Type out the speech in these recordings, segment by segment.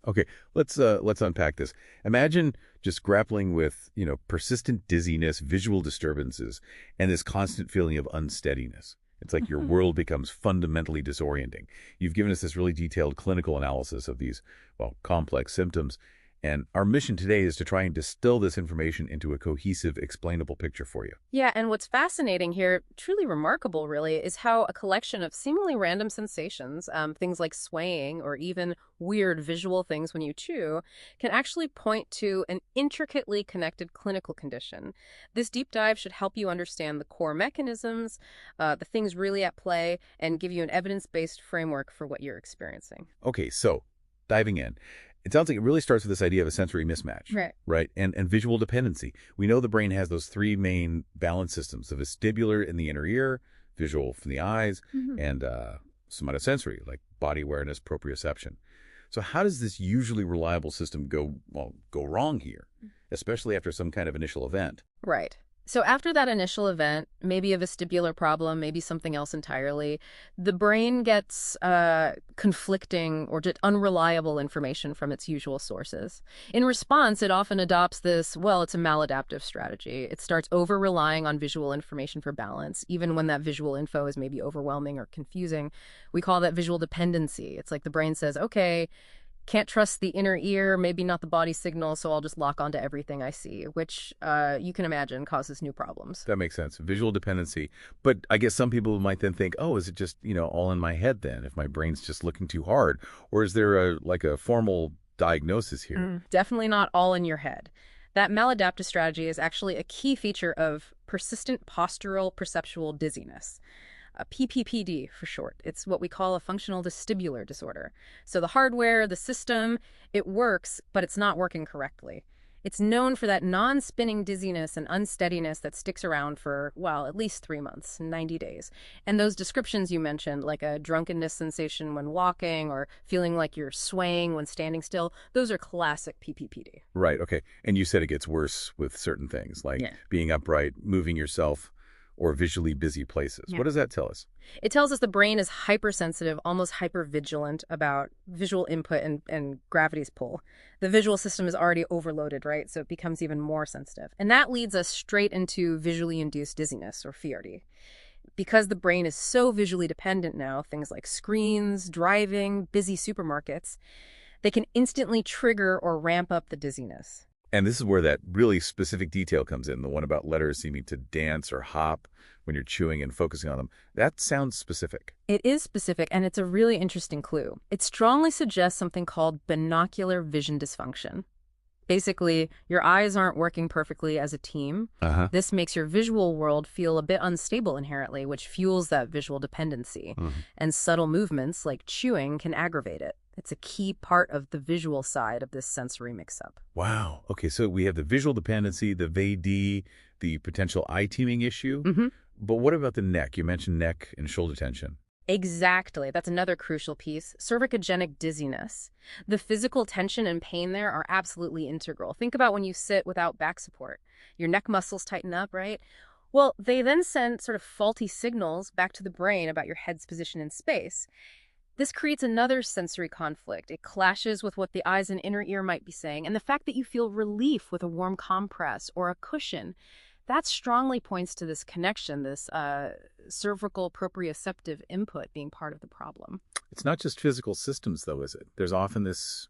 Okay, let's unpack this. Imagine just grappling with, persistent dizziness, visual disturbances, and this constant feeling of unsteadiness. It's like your world becomes fundamentally disorienting. You've given us this really detailed clinical analysis of these, well, complex symptoms. And our mission today is to try and distill this information into a cohesive, explainable picture for you. Yeah, and what's fascinating here, truly remarkable really, is how a collection of seemingly random sensations, things like swaying or even weird visual things when you chew, can actually point to an intricately connected clinical condition. This deep dive should help you understand the core mechanisms, the things really at play, and give you an evidence-based framework for what you're experiencing. Okay, so diving in. It sounds like it really starts with this idea of a sensory mismatch, right? And visual dependency. We know the brain has those three main balance systems, the vestibular in the inner ear, visual from the eyes, and somatosensory, like body awareness, proprioception. So how does this usually reliable system go wrong here, especially after some kind of initial event? Right. So after that initial event, maybe a vestibular problem, maybe something else entirely, the brain gets conflicting or just unreliable information from its usual sources. In response, it often adopts this, well, it's a maladaptive strategy. It starts over-relying on visual information for balance, even when that visual info is maybe overwhelming or confusing. We call that visual dependency. It's like the brain says, okay, can't trust the inner ear, maybe not the body signal, so I'll just lock onto everything I see, which you can imagine causes new problems. That makes sense. Visual dependency. But I guess some people might then think, oh, is it just, all in my head then, if my brain's just looking too hard? Or is there a formal diagnosis here? Definitely not all in your head. That maladaptive strategy is actually a key feature of persistent postural perceptual dizziness. A PPPD for short. It's what we call a functional vestibular disorder. So the hardware, the system, it works, but it's not working correctly. It's known for that non-spinning dizziness and unsteadiness that sticks around for, well, at least 3 months, 90 days. And those descriptions you mentioned, like a drunkenness sensation when walking or feeling like you're swaying when standing still, those are classic PPPD. Right, okay. And you said it gets worse with certain things, like being upright, moving yourself, or visually busy places. Yeah. What does that tell us? It tells us the brain is hypersensitive, almost hypervigilant about visual input and gravity's pull. The visual system is already overloaded, right? So it becomes even more sensitive. And that leads us straight into visually induced dizziness, or VRD. Because the brain is so visually dependent now, things like screens, driving, busy supermarkets, they can instantly trigger or ramp up the dizziness. And this is where that really specific detail comes in, the one about letters seeming to dance or hop when you're chewing and focusing on them. That sounds specific. It is specific, and it's a really interesting clue. It strongly suggests something called binocular vision dysfunction. Basically, your eyes aren't working perfectly as a team. This makes your visual world feel a bit unstable inherently, which fuels that visual dependency. And subtle movements like chewing can aggravate it. It's a key part of the visual side of this sensory mix-up. Wow. Okay, so we have the visual dependency, the VAD, the potential eye teaming issue. But what about the neck? You mentioned neck and shoulder tension. Exactly. That's another crucial piece. Cervicogenic dizziness. The physical tension and pain there are absolutely integral. Think about when you sit without back support. Your neck muscles tighten up, right? Well, they then send sort of faulty signals back to the brain about your head's position in space. This creates another sensory conflict. It clashes with what the eyes and inner ear might be saying, and the fact that you feel relief with a warm compress or a cushion, that strongly points to this connection, this cervical proprioceptive input being part of the problem. It's not just physical systems, though, is it? There's often this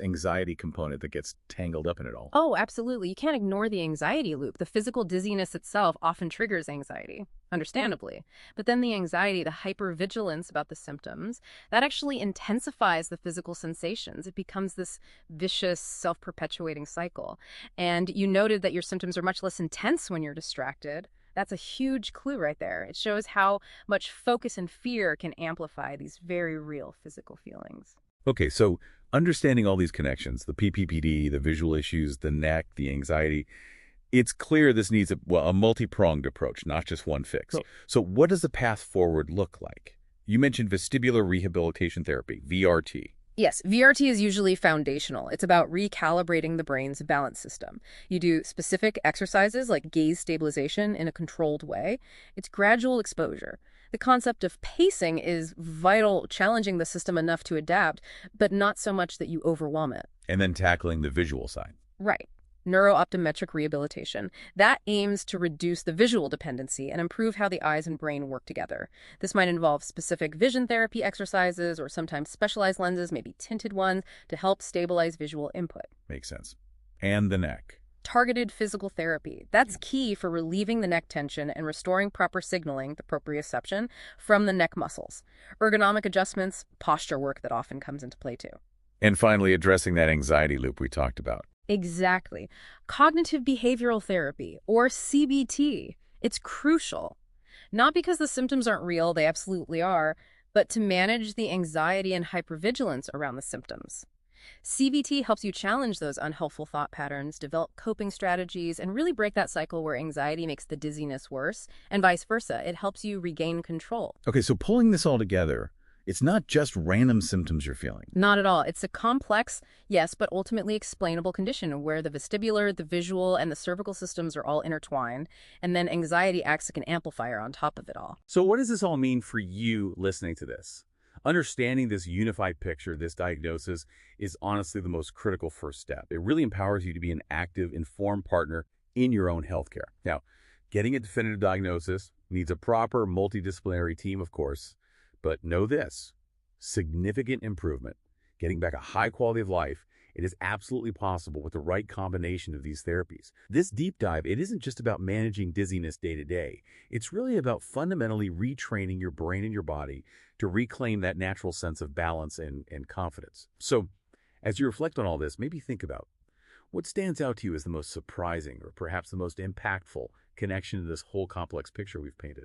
anxiety component that gets tangled up in it all. Oh, absolutely. You can't ignore the anxiety loop. The physical dizziness itself often triggers anxiety, understandably. But then the anxiety, the hypervigilance about the symptoms, that actually intensifies the physical sensations. It becomes this vicious, self-perpetuating cycle. And you noted that your symptoms are much less intense when you're distracted. That's a huge clue right there. It shows how much focus and fear can amplify these very real physical feelings. Okay, so understanding all these connections, the PPPD, the visual issues, the neck, the anxiety, it's clear this needs a multi-pronged approach, not just one fix. So what does the path forward look like? You mentioned vestibular rehabilitation therapy, VRT. Yes, VRT is usually foundational. It's about recalibrating the brain's balance system. You do specific exercises like gaze stabilization in a controlled way. It's gradual exposure. The concept of pacing is vital, challenging the system enough to adapt, but not so much that you overwhelm it. And then tackling the visual side. Right. Neurooptometric rehabilitation. That aims to reduce the visual dependency and improve how the eyes and brain work together. This might involve specific vision therapy exercises or sometimes specialized lenses, maybe tinted ones, to help stabilize visual input. Makes sense. And the neck. Targeted physical therapy. That's key for relieving the neck tension and restoring proper signaling, the proprioception, from the neck muscles. Ergonomic adjustments, posture work that often comes into play too. And finally, addressing that anxiety loop we talked about. Exactly. Cognitive behavioral therapy, or CBT. It's crucial. Not because the symptoms aren't real, they absolutely are, but to manage the anxiety and hypervigilance around the symptoms. CBT helps you challenge those unhelpful thought patterns, develop coping strategies, and really break that cycle where anxiety makes the dizziness worse, and vice versa. It helps you regain control. Okay, so pulling this all together, it's not just random symptoms you're feeling. Not at all. It's a complex, yes, but ultimately explainable condition where the vestibular, the visual, and the cervical systems are all intertwined, and then anxiety acts like an amplifier on top of it all. So what does this all mean for you listening to this? Understanding this unified picture, this diagnosis, is honestly the most critical first step. It really empowers you to be an active, informed partner in your own healthcare. Now, getting a definitive diagnosis needs a proper multidisciplinary team, of course, but know this, significant improvement, getting back a high quality of life, it is absolutely possible with the right combination of these therapies. This deep dive, it isn't just about managing dizziness day to day. It's really about fundamentally retraining your brain and your body to reclaim that natural sense of balance and confidence. So, as you reflect on all this, maybe think about what stands out to you as the most surprising or perhaps the most impactful connection to this whole complex picture we've painted.